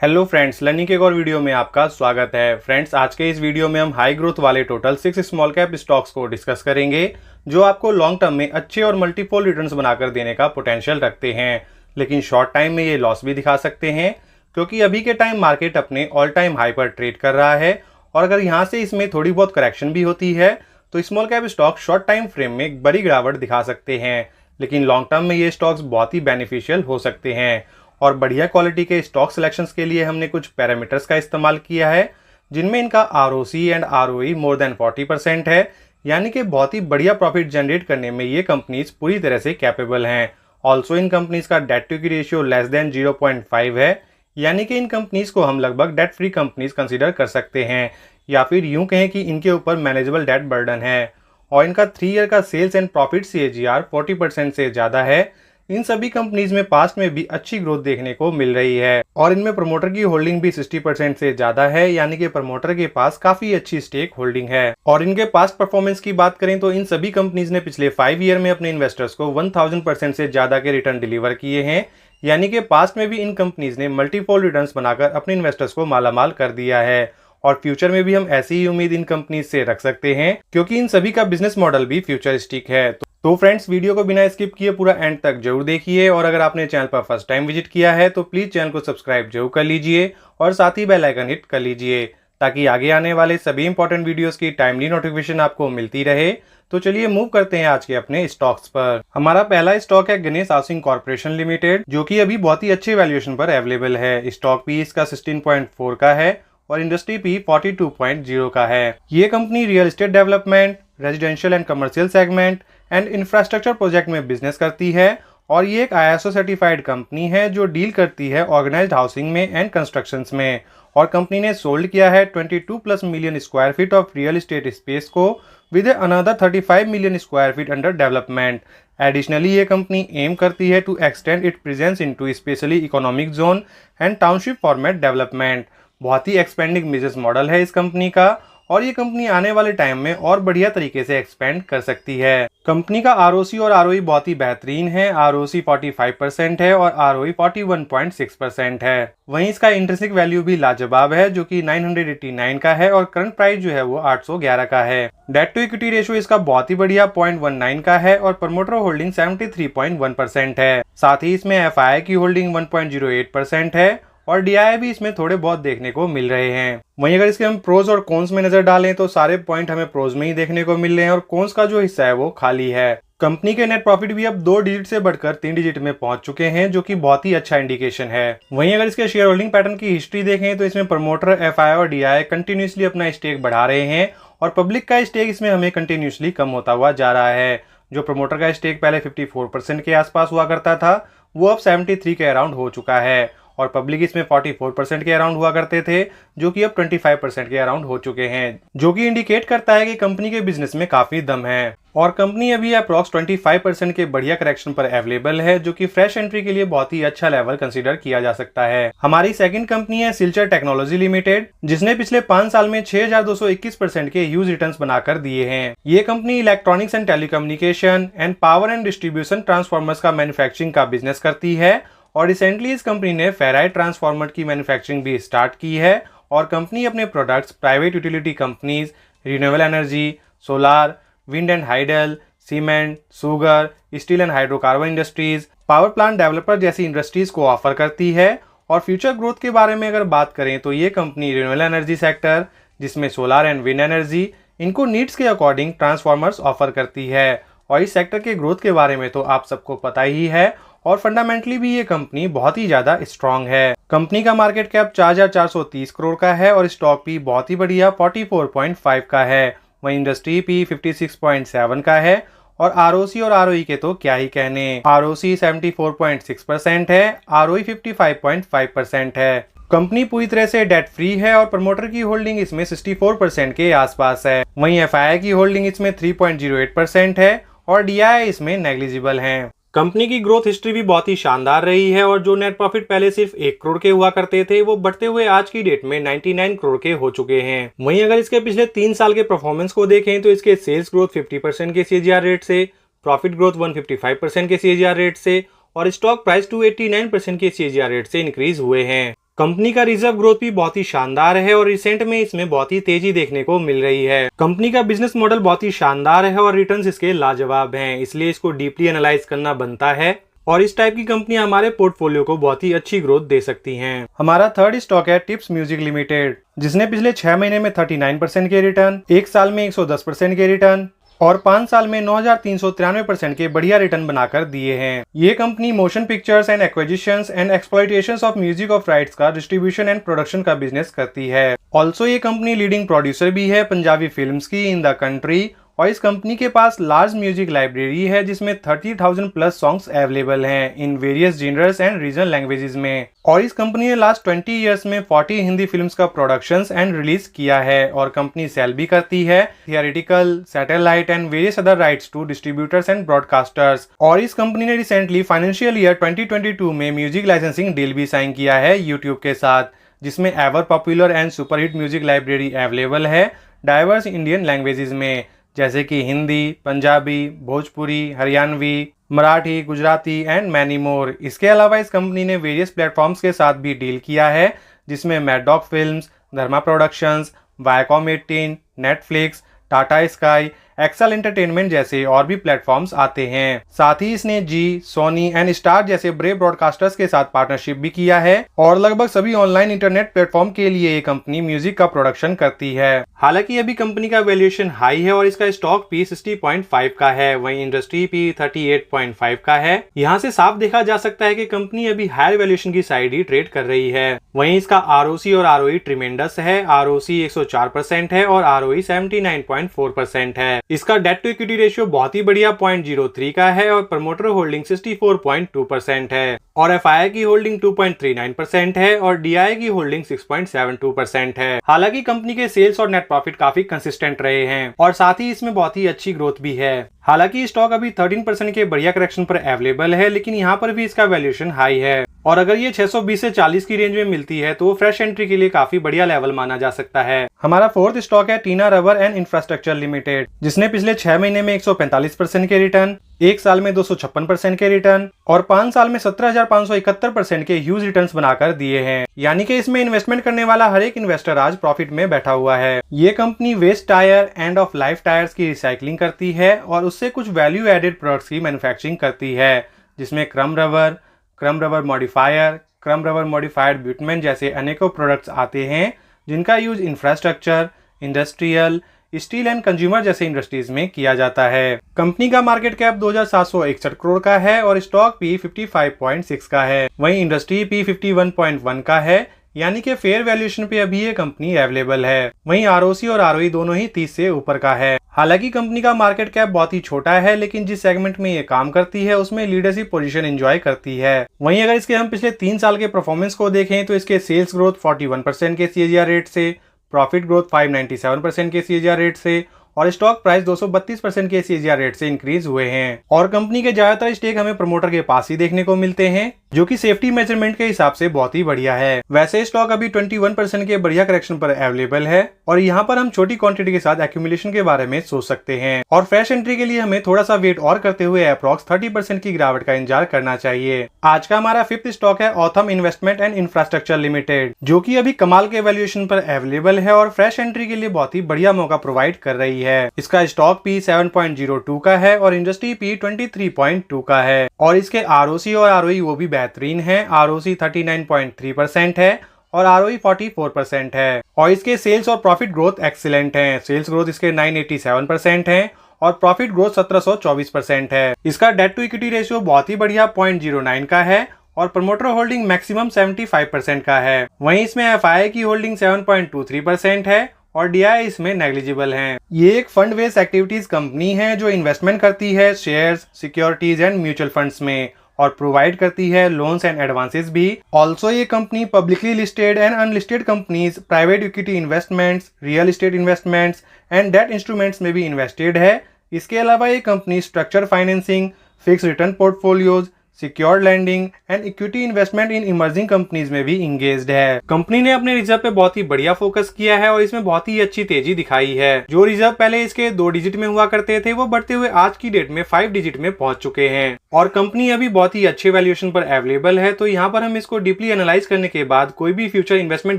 Hello friends, learning के एक और वीडियो में आपका स्वागत है। फ्रेंड्स, आज के इस वीडियो में हम हाई ग्रोथ वाले टोटल 6 स्मॉल कैप स्टॉक्स को डिस्कस करेंगे जो आपको लॉन्ग टर्म में अच्छे और मल्टीपल रिटर्न्स बनाकर देने का पोटेंशियल रखते हैं, लेकिन शॉर्ट टाइम में ये लॉस भी दिखा सकते हैं क्योंकि अभी के टाइम मार्केट अपने ऑल टाइम हाई पर ट्रेड कर रहा है और अगर यहाँ से इसमें थोड़ी बहुत करेक्शन भी होती है तो small cap stock short time frame में एक बड़ी गिरावट दिखा सकते हैं, लेकिन लॉन्ग टर्म में ये स्टॉक्स बहुत ही बेनिफिशियल हो सकते हैं। और बढ़िया क्वालिटी के स्टॉक सिलेक्शंस के लिए हमने कुछ पैरामीटर्स का इस्तेमाल किया है जिनमें इनका ROC and ROE more than 40% है, यानी कि बहुत ही बढ़िया प्रॉफिट जनरेट करने में ये कंपनीज पूरी तरह से कैपेबल हैं। ऑल्सो इन कंपनीज का debt to equity ratio less than 0.5 है, यानी कि इन कंपनीज को हम लगभग डेट फ्री कंपनीज कंसिडर कर सकते हैं या फिर यूं कहें कि इनके ऊपर मैनेजेबल डेट बर्डन है। और इनका 3 ईयर का सेल्स एंड प्रॉफिट CAGR 40% से ज़्यादा है। इन सभी कंपनीज में पास्ट में भी अच्छी ग्रोथ देखने को मिल रही है और इनमें प्रमोटर की होल्डिंग भी 60% से ज्यादा है, यानी कि प्रमोटर के पास काफी अच्छी स्टेक होल्डिंग है। और इनके पास्ट परफॉर्मेंस की बात करें तो इन सभी कंपनीज ने पिछले 5 ईयर में अपने इन्वेस्टर्स को 1000% से ज्यादा के रिटर्न डिलीवर किए हैं, यानी कि पास्ट में भी इन कंपनीज ने मल्टीपल रिटर्न्स बनाकर अपने इन्वेस्टर्स को मालामाल कर दिया है और फ्यूचर में भी हम ऐसी ही उम्मीद इन कंपनीज से रख सकते हैं क्योंकि इन सभी का बिजनेस मॉडल भी फ्यूचरिस्टिक है। तो फ्रेंड्स, वीडियो को बिना स्किप किए पूरा एंड तक जरूर देखिए और अगर आपने चैनल पर फर्स्ट टाइम विजिट किया है तो प्लीज चैनल को सब्सक्राइब जरूर कर लीजिए और साथ ही बेल आइकन हिट कर लीजिए ताकि आगे आने वाले सभी इंपॉर्टेंट वीडियोस की टाइमली नोटिफिकेशन आपको मिलती रहे। तो चलिए मूव करते हैं आज के अपने स्टॉक्स पर। हमारा पहला स्टॉक है गणेश हाउसिंग कॉर्पोरेशन लिमिटेड, जो कि अभी बहुत ही अच्छे वैल्यूएशन पर अवेलेबल है। स्टॉक पी इसका 16.4 का है और इंडस्ट्री पी 42.0 का है। ये company real estate development, residential and commercial segment and infrastructure project में बिजनेस करती है और ये एक ISO सर्टिफाइड कंपनी है जो डील करती है ऑर्गेनाइज्ड हाउसिंग में एंड कंस्ट्रक्शंस में। और कंपनी ने सोल्ड किया है 22+ million square feet of real estate space को with another 35 million square feet under development. Additionally ये कंपनी एम करती है to extend it presence into specially economic zone and township format development. बहुत ही expanding business model है इस company का और ये कंपनी आने वाले टाइम में और बढ़िया तरीके से एक्सपेंड कर सकती है। कंपनी का ROC और ROE बहुत ही बेहतरीन है। ROC 45% है और ROE 41.6% है। वहीं इसका इंट्रिंसिक वैल्यू भी लाजवाब है जो कि 989 का है और करंट प्राइस जो है वो 811 का है। डेट टू इक्विटी रेशियो इसका बहुत ही बढ़िया 0.19 का है और प्रमोटर होल्डिंग 73.1% है। साथ ही इसमें FII की होल्डिंग 1.08% है और DII भी इसमें थोड़े बहुत देखने को मिल रहे हैं। वहीं अगर इसके हम प्रोज और कॉन्स में नजर डालें तो सारे पॉइंट हमें प्रोज में ही देखने को मिल रहे हैं और कॉन्स का जो हिस्सा है वो खाली है। कंपनी के नेट प्रॉफिट भी अब 2 डिजिट से बढ़कर 3 डिजिट में पहुंच चुके हैं, जो कि बहुत ही अच्छा इंडिकेशन है। वहीं अगर इसके शेयर होल्डिंग पैटर्न की हिस्ट्री देखें तो इसमें प्रमोटर, FII और DII कंटिन्यूसली अपना स्टेक बढ़ा रहे हैं और पब्लिक का स्टेक इसमें हमें कंटिन्यूसली कम होता हुआ जा रहा है। जो प्रमोटर का स्टेक पहले 54% के आसपास हुआ करता था वो अब 73 के अराउंड हो चुका है और पब्लिक इसमें 44% के अराउंड हुआ करते थे जो कि अब 25% के अराउंड हो चुके हैं, जो कि इंडिकेट करता है कि कंपनी के बिजनेस में काफी दम है। और कंपनी अभी अप्रॉक्स 25% के बढ़िया करेक्शन पर अवेलेबल है, जो कि फ्रेश एंट्री के लिए बहुत ही अच्छा लेवल कंसीडर किया जा सकता है। हमारी सेकंड कंपनी है सिल्चर टेक्नोलॉजी लिमिटेड, जिसने पिछले 5 साल में 6221% के ह्यूज रिटर्न्स बनाकर दिए हैं। ये company electronics and telecommunication and power and distribution transformers का मैन्युफैक्चरिंग का बिजनेस करती है और रिसेंटली इस कंपनी ने फेराइट ट्रांसफार्मर की मैन्युफैक्चरिंग भी स्टार्ट की है और कंपनी अपने products private utility companies, renewable energy, solar, wind and hydel, cement, sugar, steel and hydrocarbon industries, power plant developer जैसी इंडस्ट्रीज को ऑफर करती है। और फ्यूचर ग्रोथ के बारे में अगर बात करें तो ये कंपनी रिन्यूएबल एनर्जी सेक्टर, जिसमें सोलार एंड विंड एनर्जी, इनको नीड्स के अकॉर्डिंग ट्रांसफार्मर्स ऑफर करती है और इस सेक्टर के ग्रोथ के बारे में तो आप सबको पता ही है और फंडामेंटली भी ये कंपनी बहुत ही ज्यादा स्ट्रांग है। कंपनी का मार्केट कैप 4430 करोड़ का है और स्टॉक पी बहुत ही बढ़िया 44.5 का है। वहीं इंडस्ट्री पी 56.7 का है और ROC और ROE के तो क्या ही कहने। ROC 74.6% है, ROE 55.5% है। कंपनी पूरी तरह से डेट फ्री है और प्रमोटर की होल्डिंग इसमें 64% के आसपास है। वहीं FII की होल्डिंग इसमें 3.08% है और DII इसमें नेग्लिजिबल है। कंपनी की ग्रोथ हिस्ट्री भी बहुत ही शानदार रही है और जो नेट प्रॉफिट पहले सिर्फ 1 करोड़ के हुआ करते थे वो बढ़ते हुए आज की डेट में 99 करोड़ के हो चुके हैं। वहीं अगर इसके पिछले 3 साल के परफॉर्मेंस को देखें तो इसके सेल्स ग्रोथ 50% के CAGR रेट से, प्रॉफिट ग्रोथ 155% के CAGR रेट से और स्टॉक प्राइस 289% के CAGR रेट से इंक्रीज हुए हैं। कंपनी का रिजर्व ग्रोथ भी बहुत ही शानदार है और रिसेंट में इसमें बहुत ही तेजी देखने को मिल रही है। कंपनी का बिजनेस मॉडल बहुत ही शानदार है और रिटर्न्स इसके लाजवाब हैं, इसलिए इसको डीपली एनालाइज करना बनता है और इस टाइप की कंपनी हमारे पोर्टफोलियो को बहुत ही अच्छी ग्रोथ दे सकती हैं। हमारा थर्ड स्टॉक है टिप्स म्यूजिक लिमिटेड, जिसने पिछले 6 महीने में 39% के रिटर्न, 1 साल में 110% के रिटर्न और 5 साल में 9,393% के बढ़िया रिटर्न बनाकर दिए हैं। ये company motion pictures and acquisitions and exploitations of music of rights का डिस्ट्रीब्यूशन एंड प्रोडक्शन का बिजनेस करती है। ऑल्सो ये कंपनी लीडिंग प्रोड्यूसर भी है पंजाबी फिल्म्स की इन द कंट्री और इस कंपनी के पास लार्ज म्यूजिक लाइब्रेरी है जिसमें 30,000 प्लस सॉन्ग्स अवेलेबल हैं in various genres and regional languages में। और इस कंपनी ने लास्ट 20 इयर्स में 40 हिंदी फिल्म्स का प्रोडक्शंस एंड रिलीज किया है और कंपनी सेल भी करती है theatrical, satellite and various other rights to distributors and broadcasters. और इस कंपनी ने रिसेंटली फाइनेंशियल ईयर 2022 में म्यूजिक लाइसेंसिंग डील भी साइन किया है यूट्यूब के साथ, जिसमें ever popular and superhit music library available है डाइवर्स इंडियन लैंग्वेजेस में, जैसे कि Hindi, Punjabi, Bhojpuri, Haryanvi, Marathi, Gujarati and many more. इसके अलावा इस कंपनी ने वेरियस प्लेटफॉर्म्स के साथ भी डील किया है, जिसमें Mad Dog Films, Dharma productions, Viacom 18, Netflix, Tata Sky, Excel entertainment जैसे और भी प्लेटफॉर्म्स आते हैं। साथ ही इसने जी, सोनी एंड स्टार जैसे बड़े ब्रॉडकास्टर्स के साथ पार्टनरशिप भी किया है और लगभग सभी ऑनलाइन इंटरनेट प्लेटफॉर्म के लिए ये कंपनी म्यूजिक का प्रोडक्शन करती है। हालांकि अभी कंपनी का वैल्यूएशन हाई है और इसका स्टॉक पी 60.5 का है, वहीं इंडस्ट्री पी 38.5 का है। यहाँ से साफ देखा जा सकता है कि कंपनी अभी हायर वैल्यूएशन की साइड ही ट्रेड कर रही है। वहीं इसका आरओसी और आरओई ट्रिमेंडस है, आरओसी 104% है और आरओई 79.4% है। इसका डेट टू इक्विटी रेशियो बहुत ही बढ़िया 0.03 का है और प्रमोटर होल्डिंग 64.2% है और एफआई की होल्डिंग 2.39% है और डीआई की होल्डिंग 6.72% है। हालांकि कंपनी के सेल्स और नेट प्रॉफिट काफी कंसिस्टेंट रहे हैं और साथ ही इसमें बहुत ही अच्छी ग्रोथ भी है। हालांकि स्टॉक अभी 13% के बढ़िया करेक्शन पर अवेलेबल है, लेकिन यहाँ पर भी इसका वैल्यूएशन हाई है और अगर ये 620 से 40 की रेंज में मिलती है तो फ्रेश एंट्री के लिए काफी बढ़िया लेवल माना जा सकता है। हमारा फोर्थ स्टॉक है टीना रबर एंड इंफ्रास्ट्रक्चर लिमिटेड, जिसने पिछले 6 महीने में 145% के रिटर्न, 1 साल में 256% के रिटर्न और 5 साल में 17,571% के ह्यूज रिटर्न्स बनाकर दिए हैं। यानी कि इसमें इन्वेस्टमेंट करने वाला हर एक इन्वेस्टर आज प्रॉफिट में बैठा हुआ है। ये company waste tyre, end of life tyres की रिसाइकलिंग करती है और उससे कुछ वैल्यू एडेड प्रोडक्ट्स की मैन्युफैक्चरिंग करती है, जिसमें crumb rubber modifier, crumb rubber modified bitumen जैसे अनेकों प्रोडक्ट्स आते हैं जिनका use infrastructure, industrial, steel and consumer जैसे इंडस्ट्रीज में किया जाता है। कंपनी का मार्केट कैप 2,761 करोड़ का है और स्टॉक पी 55.6 का है, वहीं इंडस्ट्री पी 51.1 का है, यानी कि फेयर वैल्यूएशन पे अभी ये कंपनी अवेलेबल है। वहीं आरओसी और आरओई दोनों ही 30 से ऊपर का है। हालांकि कंपनी का मार्केट कैप बहुत ही छोटा है, लेकिन जिस सेगमेंट में ये काम करती है उसमें लीडरशिप पोजीशन एंजॉय करती है। वहीं अगर इसके हम पिछले 3 साल के परफॉर्मेंस को देखें तो इसके सेल्स ग्रोथ 41% के सीएजीआर रेट से, प्रॉफिट ग्रोथ 597% के सीएजीआर रेट से और स्टॉक प्राइस 232% के सीएजीआर रेट से इंक्रीज हुए हैं। और कंपनी के ज्यादातर स्टेक हमें प्रमोटर के पास ही देखने को मिलते हैं, जो कि सेफ्टी मेजरमेंट के हिसाब से बहुत ही बढ़िया है। वैसे स्टॉक अभी 21% के बढ़िया करेक्शन पर अवेलेबल है और यहाँ पर हम छोटी क्वांटिटी के साथ एक्यूमुलेशन के बारे में सोच सकते हैं और फ्रेश एंट्री के लिए हमें थोड़ा सा वेट और करते हुए अप्रॉक्स 30% की गिरावट का इंतजार करना चाहिए। आज का हमारा 5th स्टॉक है Autham investment and infrastructure limited, जो की अभी कमाल के वैल्यूएशन पर अवेलेबल है और फ्रेश एंट्री के लिए बहुत ही बढ़िया मौका प्रोवाइड कर रही है। इसका स्टॉक पी 7.02 का है और इंडस्ट्री पी 23.2 का है और इसके आरओसी और आरओई वो भी बेहतरीन है। आरओसी 39.3% है और आरओई 44% है और इसके सेल्स और प्रॉफिट ग्रोथ एक्सीलेंट है। सेल्स ग्रोथ इसके 987% है और प्रॉफिट ग्रोथ 1724% है। इसका डेट टू इक्विटी रेशियो बहुत ही बढ़िया 0.09 का है और प्रमोटर होल्डिंग मैक्सिमम 75% का है। वहीं इसमें एफआई की होल्डिंग 7.23% है और डीआई इसमें नेग्लिजिबल है। ये एक फंड बेस्ड एक्टिविटीज कंपनी है जो इन्वेस्टमेंट करती है shares, securities and mutual funds में और प्रोवाइड करती है लोन्स एंड एडवांसेस भी। ऑल्सो ये company publicly listed and unlisted companies, private equity investments, real estate investments and debt instruments में भी इन्वेस्टेड है। इसके अलावा ये company structure financing, fix return portfolios, secured lending and equity investment in emerging companies में भी engaged है। Company ने अपने रिजर्व पे बहुत ही बढ़िया फोकस किया है और इसमें बहुत ही अच्छी तेजी दिखाई है। जो रिजर्व पहले इसके 2 डिजिट में हुआ करते थे वो बढ़ते हुए आज की डेट में 5 डिजिट में पहुंच चुके हैं और कंपनी अभी बहुत ही अच्छे वैल्यूएशन पर अवेलेबल है। तो यहाँ पर हम इसको डीपली एनालाइज करने के बाद कोई भी फ्यूचर इन्वेस्टमेंट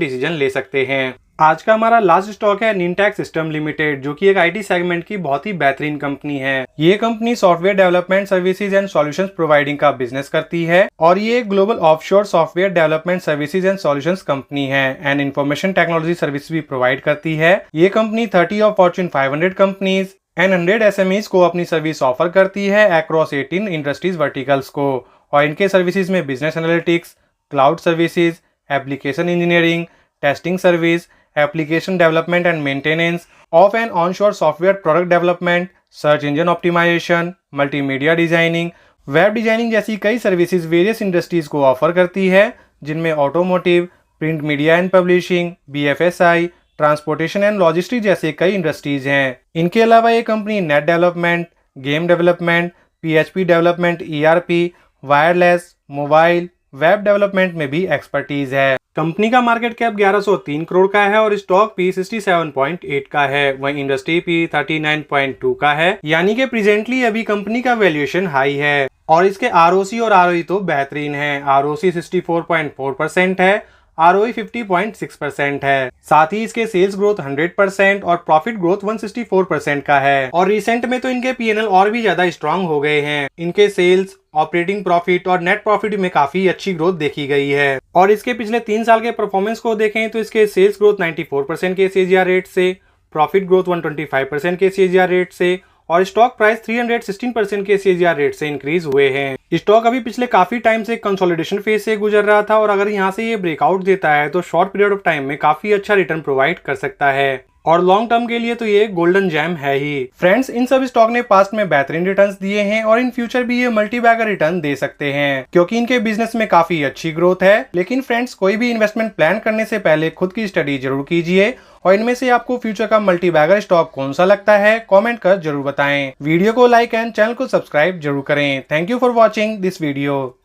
डिसीजन ले सकते हैं। आज का हमारा लास्ट स्टॉक है निनटेक सिस्टम लिमिटेड, जो कि एक आईटी सेगमेंट की बहुत ही बेहतरीन कंपनी है। ये company software development services and solutions providing का बिजनेस करती है और ये एक global offshore software development services and solutions company है एंड इंफॉर्मेशन टेक्नोलॉजी सर्विस भी प्रोवाइड करती है। ये company 30 of Fortune 500 companies and 100 SMEs को अपनी सर्विस ऑफर करती है अक्रॉस 18 इंडस्ट्रीज वर्टिकल्स को। और इनके सर्विसेज में business analytics, cloud services, application engineering, testing service, application development and maintenance, off and onshore software product development, search engine optimisation, multimedia designing, web designing जैसी कई services various industries को offer करती है, जिनमें automotive, print media and publishing, BFSI, transportation and logistics जैसे कई industries हैं। इनके अलावा ये company net development, game development, PHP development, ERP, wireless, mobile, web development में भी एक्सपर्टीज है। कंपनी का मार्केट कैप 1103 करोड़ का है और स्टॉक पी 67.8 का है। वहीं इंडस्ट्री पी 39.2 का है, यानी कि प्रेजेंटली अभी कंपनी का वैल्यूएशन हाई है और इसके आरओसी और आरओई तो बेहतरीन है। आरओसी 64.4% है, आरओई 50.6% है। साथ ही इसके सेल्स ग्रोथ 100% और प्रॉफिट ग्रोथ 164% का है और रिसेंट में तो इनके पीएनएल और भी ज्यादा स्ट्रांग हो गए हैं। इनके सेल्स, ऑपरेटिंग प्रॉफिट और नेट प्रॉफिट में काफी अच्छी ग्रोथ देखी गई है। और इसके पिछले 3 साल के परफॉर्मेंस को देखें तो इसके सेल्स ग्रोथ 94% के CAGR रेट से, प्रॉफिट ग्रोथ 125% के CAGR रेट से और स्टॉक प्राइस 316% के CAGR रेट से इंक्रीज हुए हैं। स्टॉक अभी पिछले काफी टाइम से कंसोलिडेशन फेज से गुजर रहा था और अगर यहाँ से ये ब्रेकआउट देता है तो शॉर्ट पीरियड ऑफ टाइम में काफी अच्छा रिटर्न प्रोवाइड कर सकता है और लॉन्ग टर्म के लिए तो ये गोल्डन जैम है ही। फ्रेंड्स, इन सब स्टॉक ने पास्ट में बेहतरीन रिटर्न्स दिए हैं और इन फ्यूचर भी ये मल्टी बैगर रिटर्न दे सकते हैं क्योंकि इनके बिजनेस में काफी अच्छी ग्रोथ है। लेकिन फ्रेंड्स, कोई भी इन्वेस्टमेंट प्लान करने से पहले खुद की स्टडी जरूर कीजिए और इनमें से आपको फ्यूचर का मल्टी बैगर स्टॉक कौन सा लगता है कमेंट कर जरूर बताएं। वीडियो को लाइक एंड चैनल को सब्सक्राइब जरूर करें। Thank you for watching this video.